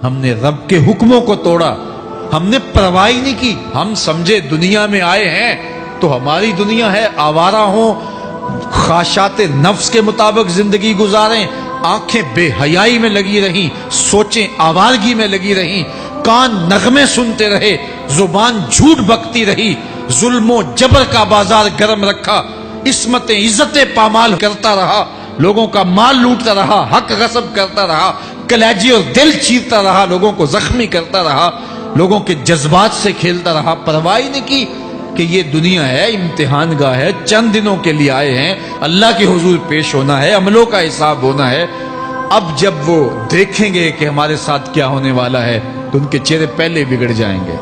ہم نے رب کے حکموں کو توڑا، ہم نے پرواہ ہی نہیں کی۔ ہم سمجھے دنیا میں آئے ہیں تو ہماری دنیا ہے، آوارہ ہوں، خواہشات نفس کے مطابق زندگی گزاریں، آنکھیں بے حیائی میں لگی رہیں، سوچیں آوارگی میں لگی رہیں، کان نغمے سنتے رہے، زبان جھوٹ بکتی رہی، ظلم و جبر کا بازار گرم رکھا، عصمتیں عزتیں پامال کرتا رہا، لوگوں کا مال لوٹتا رہا، حق غصب کرتا رہا، کلیجے اور دل چیرتا رہا، لوگوں کو زخمی کرتا رہا، لوگوں کے جذبات سے کھیلتا رہا، پرواہ نہیں کی کہ یہ دنیا ہے، امتحان گاہ ہے، چند دنوں کے لیے آئے ہیں، اللہ کے حضور پیش ہونا ہے، عملوں کا حساب ہونا ہے۔ اب جب وہ دیکھیں گے کہ ہمارے ساتھ کیا ہونے والا ہے تو ان کے چہرے پہلے بگڑ جائیں گے۔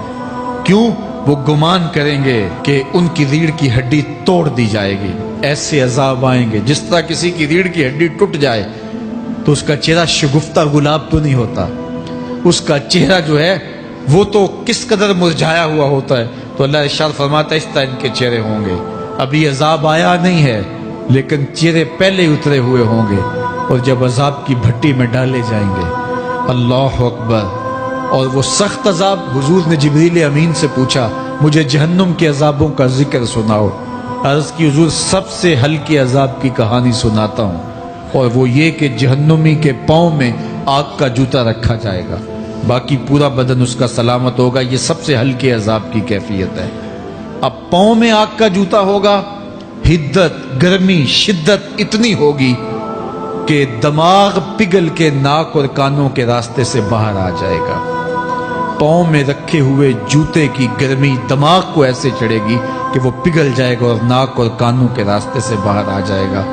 کیوں؟ وہ گمان کریں گے کہ ان کی ریڑھ کی ہڈی توڑ دی جائے گی، ایسے عذاب آئیں گے جس طرح کسی کی ریڑھ کی ہڈی ٹوٹ جائے تو اس کا چہرہ شگفتہ گلاب تو نہیں ہوتا، اس کا چہرہ جو ہے وہ تو کس قدر مرجھایا ہوا ہوتا ہے۔ تو اللہ ارشاد فرماتا ہے اس طرح ان کے چہرے ہوں گے۔ ابھی عذاب آیا نہیں ہے لیکن چہرے پہلے اترے ہوئے ہوں گے، اور جب عذاب کی بھٹی میں ڈالے جائیں گے، اللہ اکبر، اور وہ سخت عذاب، حضور نے جبریل امین سے پوچھا مجھے جہنم کے عذابوں کا ذکر سناؤ۔ عرض کی حضور سب سے ہلکے عذاب کی کہانی سناتا ہوں، اور وہ یہ کہ جہنمی کے پاؤں میں آگ کا جوتا رکھا جائے گا، باقی پورا بدن اس کا سلامت ہوگا۔ یہ سب سے ہلکے عذاب کی کیفیت ہے۔ اب پاؤں میں آگ کا جوتا ہوگا، حدت، گرمی، شدت اتنی ہوگی کہ دماغ پگھل کے ناک اور کانوں کے راستے سے باہر آ جائے گا۔ پاؤں میں رکھے ہوئے جوتے کی گرمی دماغ کو ایسے چڑھے گی کہ وہ پگھل جائے گا اور ناک اور کانوں کے راستے سے باہر آ جائے گا۔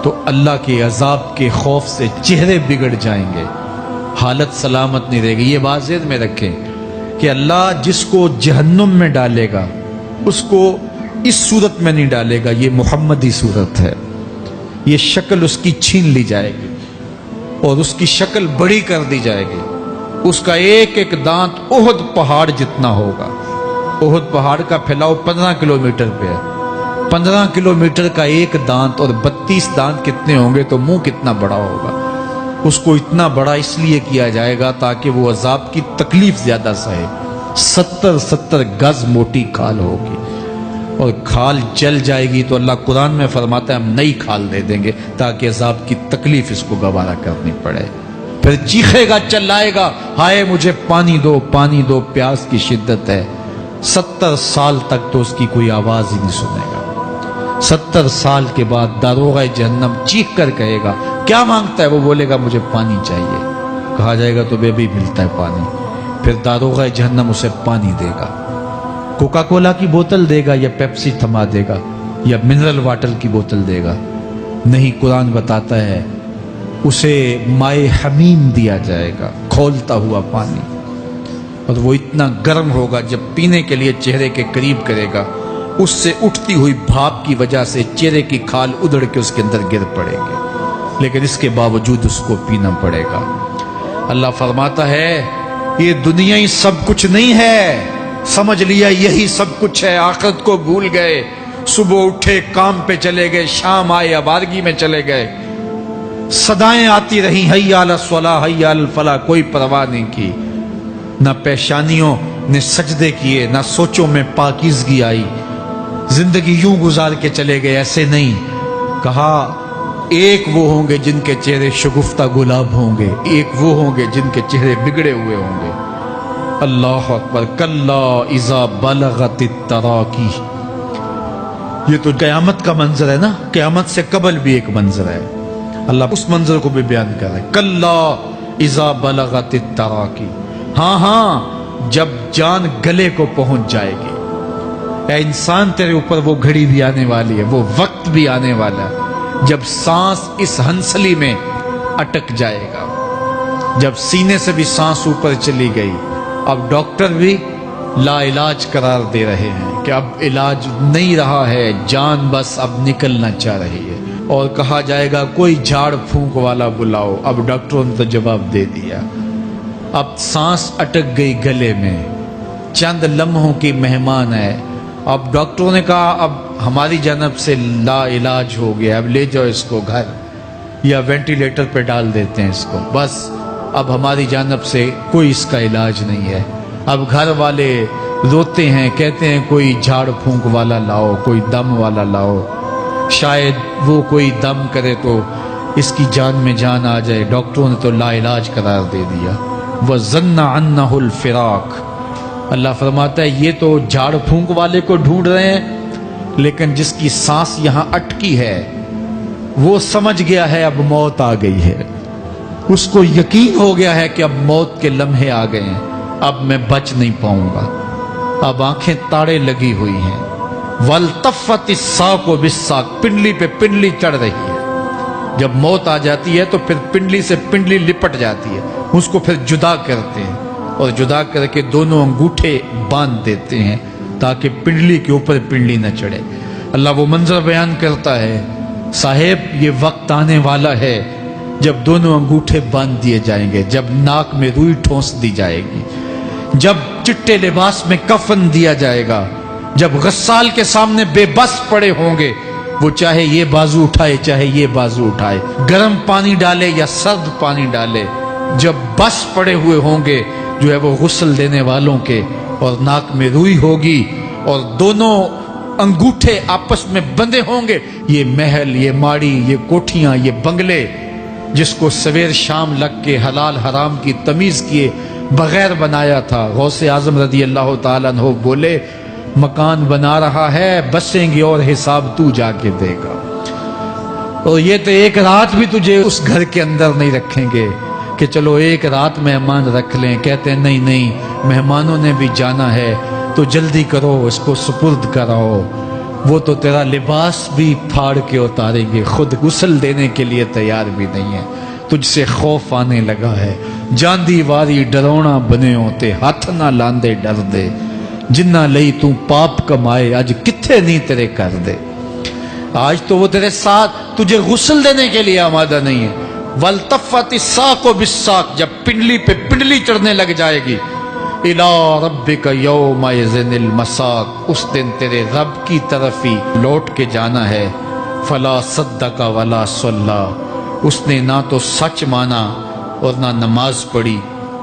تو اللہ کے عذاب کے خوف سے چہرے بگڑ جائیں گے، حالت سلامت نہیں رہے گی۔ یہ بات ذہن میں رکھیں کہ اللہ جس کو جہنم میں ڈالے گا اس کو اس صورت میں نہیں ڈالے گا، یہ محمدی صورت ہے، یہ شکل اس کی چھین لی جائے گی اور اس کی شکل بڑی کر دی جائے گی۔ اس کا ایک ایک دانت احد پہاڑ جتنا ہوگا۔ احد پہاڑ کا پھیلاؤ 15 کلومیٹر پہ ہے، 15 کلومیٹر کا ایک دانت، اور 32 دانت کتنے ہوں گے تو منہ کتنا بڑا ہوگا۔ اس کو اتنا بڑا اس لیے کیا جائے گا تاکہ وہ عذاب کی تکلیف زیادہ سہے۔ 70 گز موٹی کھال ہوگی، اور کھال جل جائے گی تو اللہ قرآن میں فرماتا ہے ہم نئی کھال دے دیں گے تاکہ عذاب کی تکلیف اس کو گوارا کرنی پڑے۔ پھر چیخے گا، چلائے گا، ہائے مجھے پانی دو، پانی دو، پیاس کی شدت ہے۔ 70 سال تک تو اس کی کوئی آواز ہی نہیں سنے گا۔ 70 سال کے بعد داروغہ جہنم چیخ کر کہے گا کیا مانگتا ہے؟ وہ بولے گا مجھے پانی چاہیے۔ کہا جائے گا تو بے بھی ملتا ہے پانی۔ پھر داروغہ جہنم اسے پانی دے گا، کوکا کولا کی بوتل دے گا یا پیپسی تھما دے گا یا منرل واٹر کی بوتل دے گا؟ نہیں، قرآن بتاتا ہے اسے مائے حمیم دیا جائے گا، کھولتا ہوا پانی، اور وہ اتنا گرم ہوگا جب پینے کے لیے چہرے کے قریب کرے گا اس سے اٹھتی ہوئی بھاپ کی وجہ سے چہرے کی کھال ادھڑ کے اس کے اندر گر پڑے گی، لیکن اس کے باوجود اس کو پینا پڑے گا۔ اللہ فرماتا ہے یہ دنیا ہی سب کچھ نہیں ہے، سمجھ لیا یہی سب کچھ ہے، آخرت کو بھول گئے، صبح اٹھے کام پہ چلے گئے، شام آئے آوارگی میں چلے گئے، صدائیں آتی رہیں حی علی الصلاۃ حی علی الفلاح، کوئی پرواہ نہیں کی، نہ پیشانیوں نے سجدے کیے، نہ سوچوں میں پاکیزگی آئی، زندگی یوں گزار کے چلے گئے۔ ایسے نہیں، کہا ایک وہ ہوں گے جن کے چہرے شگفتہ گلاب ہوں گے، ایک وہ ہوں گے جن کے چہرے بگڑے ہوئے ہوں گے۔ اللہ اکبر، کلا اذا بلغت التراقی، یہ تو قیامت کا منظر ہے نا، قیامت سے قبل بھی ایک منظر ہے، اللہ اس منظر کو بھی بیان کر رہا ہے، کلا اذا بلغت التراقی، ہاں جب جان گلے کو پہنچ جائے گی۔ اے انسان تیرے اوپر وہ گھڑی بھی آنے والی ہے، وہ وقت بھی آنے والا ہے جب سانس اس ہنسلی میں اٹک جائے گا، جب سینے سے بھی سانس اوپر چلی گئی، اب ڈاکٹر بھی لا علاج قرار دے رہے ہیں کہ اب علاج نہیں رہا ہے، جان بس اب نکلنا چاہ رہی ہے، اور کہا جائے گا کوئی جھاڑ پھونک والا بلاؤ۔ اب ڈاکٹروں نے تو جواب دے دیا، اب سانس اٹک گئی گلے میں، چند لمحوں کی مہمان ہے۔ اب ڈاکٹروں نے کہا اب ہماری جانب سے لا علاج ہو گیا، اب لے جاؤ اس کو گھر، یا وینٹیلیٹر پہ ڈال دیتے ہیں اس کو، بس اب ہماری جانب سے کوئی اس کا علاج نہیں ہے۔ اب گھر والے روتے ہیں، کہتے ہیں کوئی جھاڑ پھونک والا لاؤ، کوئی دم والا لاؤ، شاید وہ کوئی دم کرے تو اس کی جان میں جان آ جائے۔ ڈاکٹروں نے تو لا علاج قرار دے دیا۔ وَظَنَّ عَنَّهُ الْفِرَاقُ، اللہ فرماتا ہے یہ تو جھاڑ پھونک والے کو ڈھونڈ رہے ہیں، لیکن جس کی سانس یہاں اٹکی ہے وہ سمجھ گیا ہے اب موت آ گئی ہے، اس کو یقین ہو گیا ہے کہ اب موت کے لمحے آ گئے ہیں، اب میں بچ نہیں پاؤں گا، اب آنکھیں تاڑے لگی ہوئی ہیں۔ وَالْتَفَّتِ السَّاقُ بِالسَّاقِ، پنڈلی پہ پنڈلی چڑھ رہی ہے۔ جب موت آ جاتی ہے تو پھر پنڈلی سے پنڈلی لپٹ جاتی ہے، اس کو پھر جدا کرتے ہیں اور جدا کر کے دونوں انگوٹھے باندھ دیتے ہیں تاکہ پنڈلی کے اوپر پنڈلی نہ چڑھے۔ اللہ وہ منظر بیان کرتا ہے، صاحب یہ وقت آنے والا ہے جب دونوں انگوٹھے باندھ دیے جائیں گے، جب ناک میں روئی ٹھونس دی جائے گی، جب چٹے لباس میں کفن دیا جائے گا، جب غسال کے سامنے بے بس پڑے ہوں گے، وہ چاہے یہ بازو اٹھائے چاہے یہ بازو اٹھائے، گرم پانی ڈالے یا سرد پانی ڈالے، جب بس پڑے ہوئے ہوں گے جو ہے وہ غسل دینے والوں کے، اور ناک میں روئی ہوگی اور دونوں انگوٹھے آپس میں بندھے ہوں گے۔ یہ محل، یہ ماڑی، یہ کوٹھیاں، یہ بنگلے جس کو سویر شام لگ کے حلال حرام کی تمیز کیے بغیر بنایا تھا، غوث اعظم رضی اللہ تعالیٰ عنہ بولے مکان بنا رہا ہے، بسیں گے اور حساب تو جا کے دے گا، اور یہ تو ایک رات بھی تجھے اس گھر کے اندر نہیں رکھیں گے کہ چلو ایک رات مہمان رکھ لیں۔ کہتے ہیں نہیں نہیں، مہمانوں نے بھی جانا ہے تو جلدی کرو، اس کو سپرد کراؤ، وہ تو تیرا لباس بھی پھاڑ کے اتاریں گے، خود غسل دینے کے لیے تیار بھی نہیں ہے، تجھ سے خوف آنے لگا ہے۔ جاندی واری ڈرونا بنے ہوتے، ہاتھ نہ لاندے ڈر دے، جنہ لئی تو پاپ کمائے اج کتھے نہیں تیرے کر دے۔ آج تو وہ تیرے ساتھ تجھے غسل دینے کے لیے آمادہ نہیں ہے۔ وَالْتَفَّتِ السَّاقُ بِالسَّاقِ، جب پنڈلی پہ پنڈلی چڑھنے لگ جائے گی، إِلَىٰ رَبِّكَ يَوْمَئِذٍ الْمَسَاقُ، اس دن تیرے رب کی طرف ہی لوٹ کے جانا ہے۔ فَلَا صَدَّقَ وَلَا صَلَّىٰ، اس نے نہ تو سچ مانا اور نہ نماز پڑھی،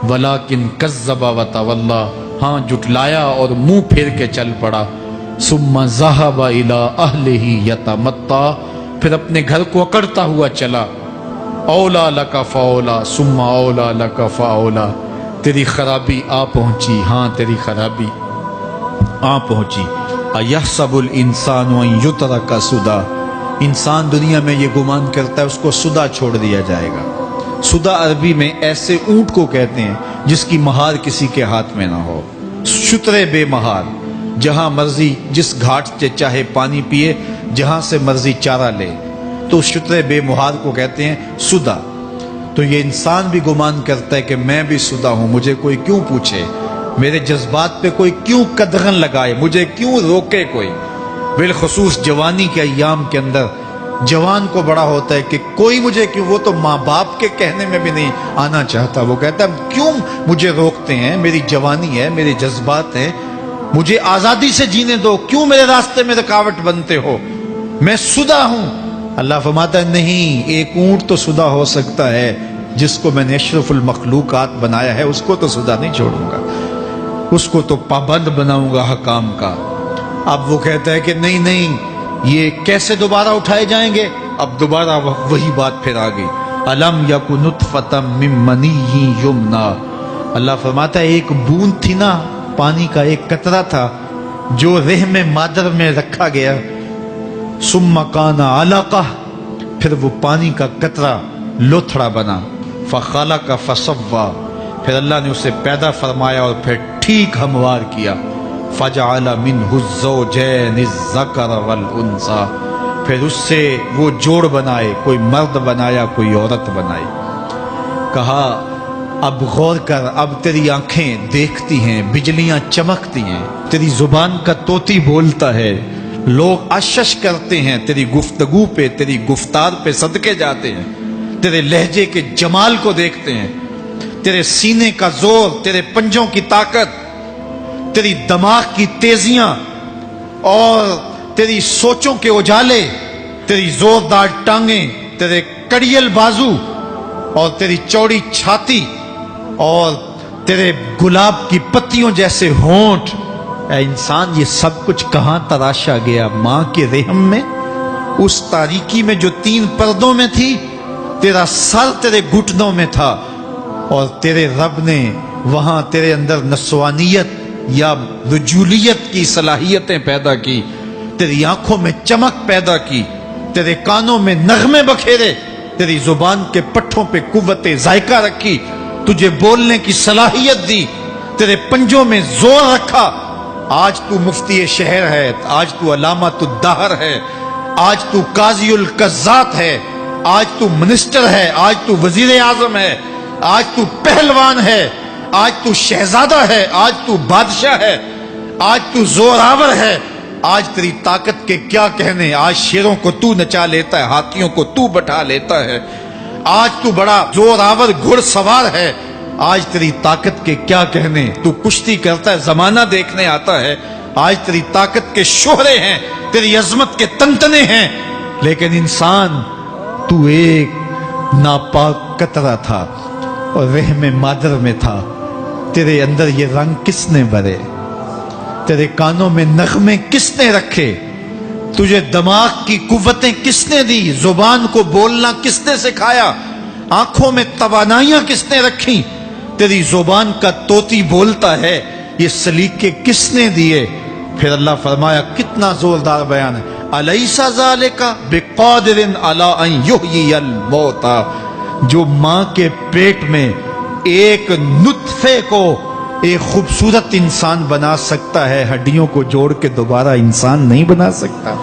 وَلَٰكِنْ كَذَّبَ وَتَوَلَّىٰ، ہاں جھٹلایا اور منہ پھیر کے چل پڑا۔ ثُمَّ ذَهَبَ إِلَىٰ أَهْلِهِ يَتَمَطَّىٰ، پھر اپنے گھر کو اکڑتا ہوا چلا۔ اولا لک فاولا ثم اولا لک فاولا، تیری خرابی آ پہنچی، ہاں تیری خرابی آ پہنچی۔ ایحسب الانسان ان یترک سدی، انسان دنیا میں یہ گمان کرتا ہے اس کو سدا چھوڑ دیا جائے گا۔ سدا عربی میں ایسے اونٹ کو کہتے ہیں جس کی مہار کسی کے ہاتھ میں نہ ہو، شترے بے مہار، جہاں مرضی جس گھاٹ سے چاہے پانی پیے، جہاں سے مرضی چارہ لے، تو شترے بے مہار کو کہتے ہیں سدا۔ تو یہ انسان بھی گمان کرتا ہے کہ میں بھی سدا ہوں، مجھے کوئی کیوں پوچھے، میرے جذبات پہ کوئی کیوں قدغن لگائے، مجھے کیوں روکے کوئی۔ بالخصوص جوانی کے ایام کے اندر جوان کو بڑا ہوتا ہے کہ کوئی مجھے کیوں، وہ تو ماں باپ کے کہنے میں بھی نہیں آنا چاہتا، وہ کہتا ہے کیوں مجھے روکتے ہیں، میری جوانی ہے، میرے جذبات ہیں، مجھے آزادی سے جینے دو، کیوں میرے راستے میں رکاوٹ بنتے ہو، میں سدا ہوں۔ اللہ فرماتا ہے نہیں، ایک اونٹ تو سدا ہو سکتا ہے، جس کو میں نے اشرف المخلوقات بنایا ہے اس کو تو سدا نہیں چھوڑوں گا، اس کو تو پابند بناؤں گا حکام کا۔ اب وہ کہتا ہے کہ نہیں نہیں، یہ کیسے دوبارہ اٹھائے جائیں گے؟ اب دوبارہ وہی بات پھر آ گئی، الم یک نطفۃ من منی یمنی، اللہ فرماتا ہے ایک بوند تھی نا، پانی کا ایک قطرہ تھا جو رحم مادر میں رکھا گیا، ثم کان علقہ، پھر وہ پانی کا قطرہ لوتھڑا بنا، فخلق فسوی، پھر اللہ نے اسے پیدا فرمایا اور پھر ٹھیک ہموار کیا، فجعل منہ الزوجین الذکر والانثی، پھر اس سے وہ جوڑ بنائے، کوئی مرد بنایا کوئی عورت بنائی۔ کہا اب غور کر، اب تیری آنکھیں دیکھتی ہیں، بجلیاں چمکتی ہیں، تیری زبان کا طوطی بولتا ہے، لوگ اشش کرتے ہیں تیری گفتگو پہ، تیری گفتار پہ صدقے جاتے ہیں، تیرے لہجے کے جمال کو دیکھتے ہیں، تیرے سینے کا زور، تیرے پنجوں کی طاقت، تیری دماغ کی تیزیاں اور تیری سوچوں کے اجالے، تیری زوردار ٹانگیں، تیرے کڑیل بازو اور تیری چوڑی چھاتی اور تیرے گلاب کی پتیوں جیسے ہونٹ، اے انسان یہ سب کچھ کہاں تراشا گیا؟ ماں کے رحم میں، اس تاریکی میں جو 3 پردوں میں تھی، تیرا سر تیرے گھٹنوں میں تھا، اور تیرے رب نے وہاں تیرے اندر نسوانیت یا رجولیت کی صلاحیتیں پیدا کی، تیری آنکھوں میں چمک پیدا کی، تیرے کانوں میں نغمے بکھیرے، تیری زبان کے پٹھوں پہ قوت ذائقہ رکھی، تجھے بولنے کی صلاحیت دی، تیرے پنجوں میں زور رکھا۔ آج تو مفتی شہر ہے، آج تو علامۃ الدہر ہے، آج تو قاضی القضات ہے، آج تو منسٹر ہے، آج تو وزیر اعظم ہے، آج تو پہلوان ہے، آج تو شہزادہ ہے، آج تو بادشاہ ہے، آج تو زوراور ہے، آج تیری طاقت کے کیا کہنے۔ آج شیروں کو تو نچا لیتا ہے، ہاتھیوں کو تو بٹھا لیتا ہے، آج تو بڑا زوراور گھڑ سوار ہے، آج تیری طاقت کے کیا کہنے۔ تو کشتی کرتا ہے، زمانہ دیکھنے آتا ہے، آج تیری طاقت کے شوہرے ہیں، تیری عظمت کے تنتنے ہیں، لیکن انسان تو ایک ناپاک قطرہ تھا اور رحم مادر میں تھا۔ تیرے اندر یہ رنگ کس نے بھرے؟ تیرے کانوں میں نغمے کس نے رکھے؟ تجھے دماغ کی قوتیں کس نے دی؟ زبان کو بولنا کس نے سکھایا؟ آنکھوں میں توانائیاں کس نے رکھی؟ تیری زبان کا طوطی بولتا ہے، یہ سلیقے کس نے دیے؟ پھر اللہ فرمایا، کتنا زوردار بیان ہے، الیس ذالک بقادر علی ان یحیی الموتى۔ جو ماں کے پیٹ میں ایک نطفے کو ایک خوبصورت انسان بنا سکتا ہے، ہڈیوں کو جوڑ کے دوبارہ انسان نہیں بنا سکتا؟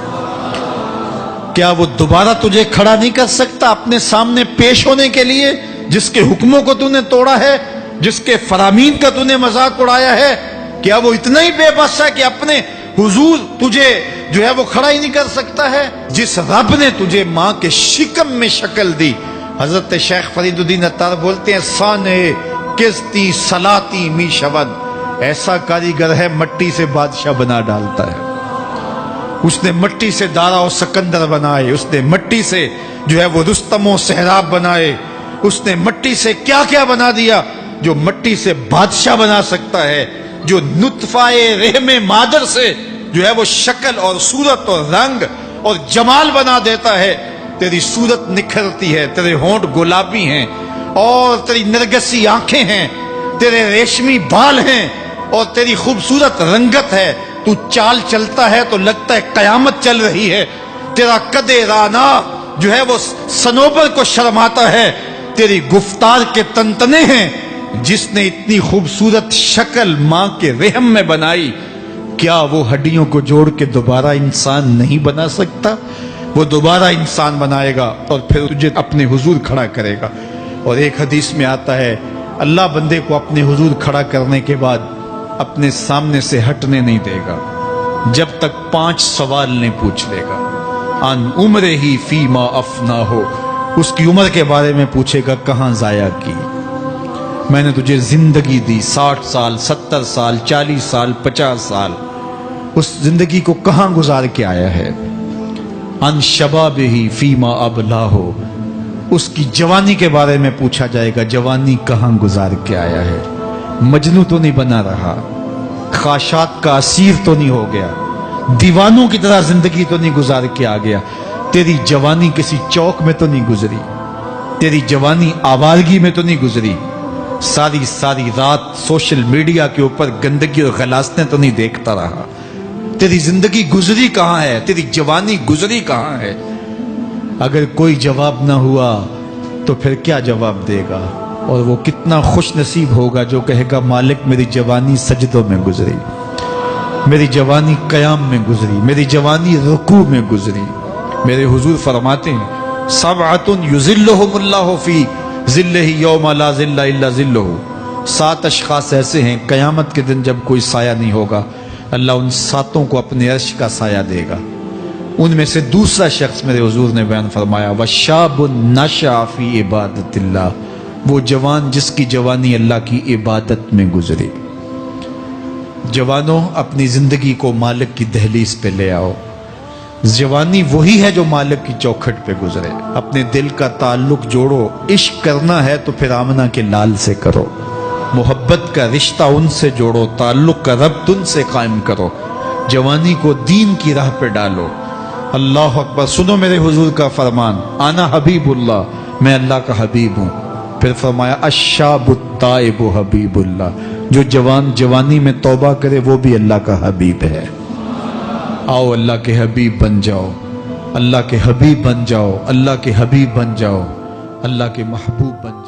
کیا وہ دوبارہ تجھے کھڑا نہیں کر سکتا اپنے سامنے پیش ہونے کے لیے؟ جس کے حکموں کو تو نے توڑا ہے، جس کے فرامین کا تو نے مذاق اڑایا ہے، کیا وہ اتنا ہی بے بس ہے کہ اپنے حضور تجھے جو ہے وہ کھڑا ہی نہیں کر سکتا ہے؟ جس رب نے تجھے ماں کے شکم میں شکل دی، حضرت شیخ فرید الدین عطار بولتے ہیں، سانے کستی سلاتی می شود، ایسا کاریگر ہے مٹی سے بادشاہ بنا ڈالتا ہے۔ اس نے مٹی سے دارا و سکندر بنائے، اس نے مٹی سے جو ہے وہ رستم و سہراب بنائے، اس نے مٹی سے کیا کیا بنا دیا جو مٹی سے بادشاہ بنا سکتا ہے، جو نطفہ رحم مادر سے جو ہے وہ شکل اور صورت اور رنگ اور جمال بنا دیتا ہے۔ تیری صورت نکھرتی ہے، تیرے ہونٹ گلابی ہیں اور تیری نرگسی آنکھیں ہیں، تیرے ریشمی بال ہیں اور تیری خوبصورت رنگت ہے، تو چال چلتا ہے تو لگتا ہے قیامت چل رہی ہے، تیرا قد رانا جو ہے وہ صنوبر کو شرماتا ہے، تیری گفتار کے تنتنے ہیں۔ جس نے اتنی خوبصورت شکل ماں کے رحم میں بنائی، کیا وہ ہڈیوں کو جوڑ کے دوبارہ انسان نہیں بنا سکتا؟ وہ دوبارہ انسان بنائے گا اور پھر تجھے اپنے حضور کھڑا کرے گا۔ اور ایک حدیث میں آتا ہے، اللہ بندے کو اپنے حضور کھڑا کرنے کے بعد اپنے سامنے سے ہٹنے نہیں دے گا جب تک 5 سوال نہیں پوچھ لے گا۔ ان عمرہ ہی فیما افنا ہو، اس کی عمر کے بارے میں پوچھے گا، کہاں ضائع کی؟ میں نے تجھے زندگی دی، 60 سال 70 سال 40 سال 50 سال، اس زندگی کو کہاں گزار کے آیا ہے؟ ان شباب ہی فیما ابلا ہو، اس کی جوانی کے بارے میں پوچھا جائے گا، جوانی کہاں گزار کے آیا ہے؟ مجنوں تو نہیں بنا رہا، خواہشات کا اسیر تو نہیں ہو گیا، دیوانوں کی طرح زندگی تو نہیں گزار کے آ گیا؟ تیری جوانی کسی چوک میں تو نہیں گزری، تیری جوانی آوارگی میں تو نہیں گزری، ساری رات سوشل میڈیا کے اوپر گندگی اور غلاظتیں تو نہیں دیکھتا رہا؟ تیری زندگی گزری کہاں ہے؟ تیری جوانی گزری کہاں ہے؟ اگر کوئی جواب نہ ہوا تو پھر کیا جواب دے گا؟ اور وہ کتنا خوش نصیب ہوگا جو کہے گا، مالک میری جوانی سجدوں میں گزری، میری جوانی قیام میں گزری، میری جوانی رکوع میں گزری۔ میرے حضور فرماتے ہیں، سبعۃ یظلھم اللہ فی ظلہ یوم لا ظل الا ظلہ، 7 اشخاص ایسے ہیں قیامت کے دن جب کوئی سایہ نہیں ہوگا، اللہ ان 7 کو اپنے عرش کا سایہ دے گا۔ ان میں سے دوسرا شخص میرے حضور نے بیان فرمایا، وشاب نشأ فی عبادت اللہ، وہ جوان جس کی جوانی اللہ کی عبادت میں گزری۔ جوانوں، اپنی زندگی کو مالک کی دہلیز پہ لے آؤ۔ جوانی وہی ہے جو مالک کی چوکھٹ پہ گزرے۔ اپنے دل کا تعلق جوڑو، عشق کرنا ہے تو پھر آمنہ کے لال سے کرو۔ محبت کا رشتہ ان سے جوڑو، تعلق کا ربط ان سے قائم کرو، جوانی کو دین کی راہ پہ ڈالو۔ اللہ اکبر۔ سنو میرے حضور کا فرمان، انا حبیب اللہ، میں اللہ کا حبیب ہوں۔ پھر فرمایا الشاب التائب حبیب اللہ، جو جوان جوانی میں توبہ کرے وہ بھی اللہ کا حبیب ہے۔ آؤ اللہ کے حبیب بن جاؤ، اللہ کے حبیب بن جاؤ، اللہ کے حبیب بن جاؤ، اللہ کے محبوب بن جاؤ۔